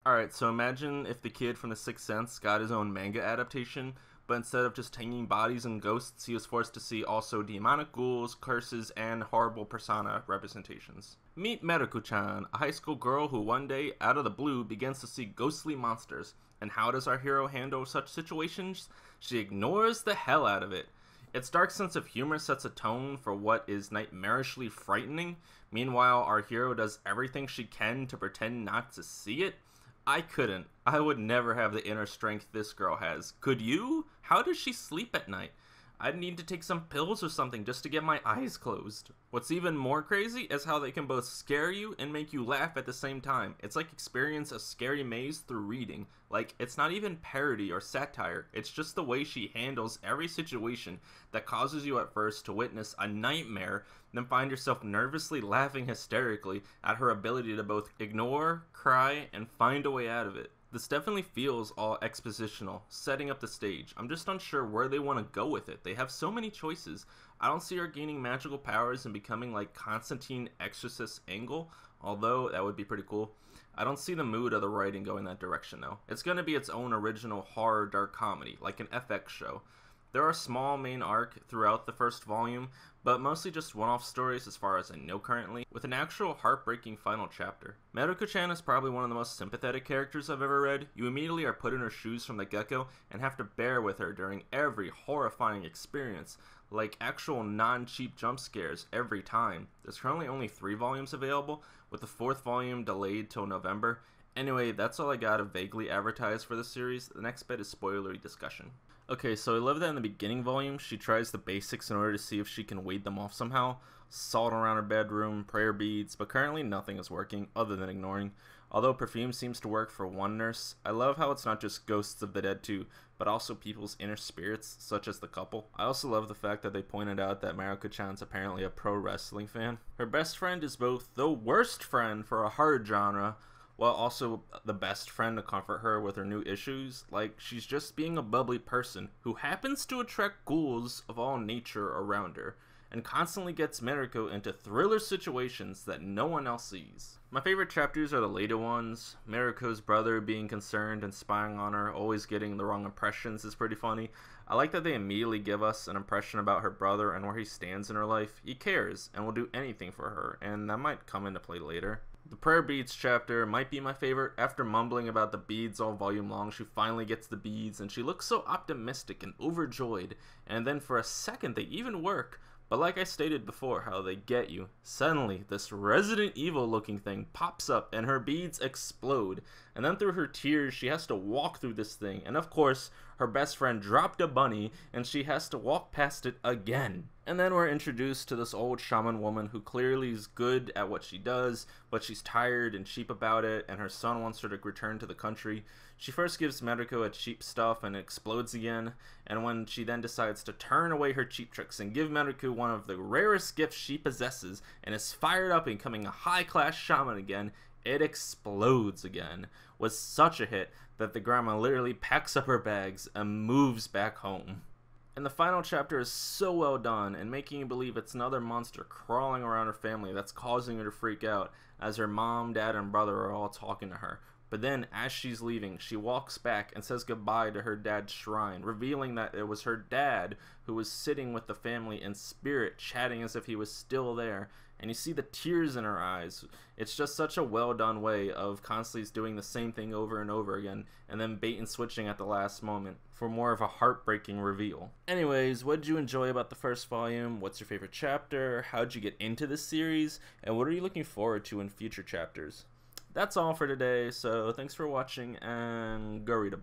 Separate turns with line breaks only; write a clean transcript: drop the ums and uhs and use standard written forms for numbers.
Alright, so imagine if the kid from The Sixth Sense got his own manga adaptation, but instead of just hanging bodies and ghosts, he was forced to see also demonic ghouls, curses, and horrible persona representations. Meet Mieruko-Chan, a high school girl who one day, out of the blue, begins to see ghostly monsters. And how does our hero handle such situations? She ignores the hell out of it. Its dark sense of humor sets a tone for what is nightmarishly frightening. Meanwhile, our hero does everything she can to pretend not to see it. I couldn't. I would never have the inner strength this girl has. Could you? How does she sleep at night? I'd need to take some pills or something just to get my eyes closed. What's even more crazy is how they can both scare you and make you laugh at the same time. It's like experience a scary maze through reading. Like, it's not even parody or satire. It's just the way she handles every situation that causes you at first to witness a nightmare, then find yourself nervously laughing hysterically at her ability to both ignore, cry, and find a way out of it. This definitely feels all expositional, setting up the stage. I'm just unsure where they want to go with it. They have so many choices. I don't see her gaining magical powers and becoming like Constantine Exorcist Angle, although that would be pretty cool. I don't see the mood of the writing going that direction though. It's going to be its own original horror dark comedy, like an FX show. There are small main arc throughout the first volume, but mostly just one-off stories as far as I know currently, with an actual heartbreaking final chapter. Mieruko-Chan is probably one of the most sympathetic characters I've ever read. You immediately are put in her shoes from the get-go and have to bear with her during every horrifying experience, like actual non-cheap jump scares every time. There's currently only 3 volumes available, with the 4th volume delayed till November. Anyway, that's all I got to vaguely advertise for this series. The next bit is spoilery discussion. Okay, so I love that in the beginning volume, she tries the basics in order to see if she can ward them off somehow. Salt around her bedroom, prayer beads, but currently nothing is working other than ignoring. Although perfume seems to work for one nurse, I love how it's not just ghosts of the dead too, but also people's inner spirits, such as the couple. I also love the fact that they pointed out that Mieruko-Chan's apparently a pro wrestling fan. Her best friend is both the worst friend for a hard genre, while also the best friend to comfort her with her new issues. Like, she's just being a bubbly person who happens to attract ghouls of all nature around her, and constantly gets Mieruko into thriller situations that no one else sees. My favorite chapters are the later ones. Mieruko's brother being concerned and spying on her, always getting the wrong impressions is pretty funny. I like that they immediately give us an impression about her brother and where he stands in her life. He cares and will do anything for her, and that might come into play later. The prayer beads chapter might be my favorite. After mumbling about the beads all volume long, she finally gets the beads and she looks so optimistic and overjoyed, and then for a second they even work. But like I stated before, how they get you. Suddenly, this Resident Evil looking thing pops up and her beads explode. And then through her tears, she has to walk through this thing. And of course, her best friend dropped a bunny and she has to walk past it again. And then we're introduced to this old shaman woman who clearly is good at what she does, but she's tired and cheap about it, and her son wants her to return to the country. She first gives Mieruko a cheap stuff and it explodes again, and when she then decides to turn away her cheap tricks and give Mieruko one of the rarest gifts she possesses and is fired up and becoming a high-class shaman again, it explodes again. Was such a hit that the grandma literally packs up her bags and moves back home. And the final chapter is so well done and making you believe it's another monster crawling around her family that's causing her to freak out as her mom, dad, and brother are all talking to her. But then, as she's leaving, she walks back and says goodbye to her dad's shrine, revealing that it was her dad who was sitting with the family in spirit, chatting as if he was still there. And you see the tears in her eyes. It's just such a well done way of constantly doing the same thing over and over again, and then bait and switching at the last moment for more of a heartbreaking reveal. Anyways, what did you enjoy about the first volume? What's your favorite chapter? How'd you get into this series? And what are you looking forward to in future chapters? That's all for today, so thanks for watching, and go read a book.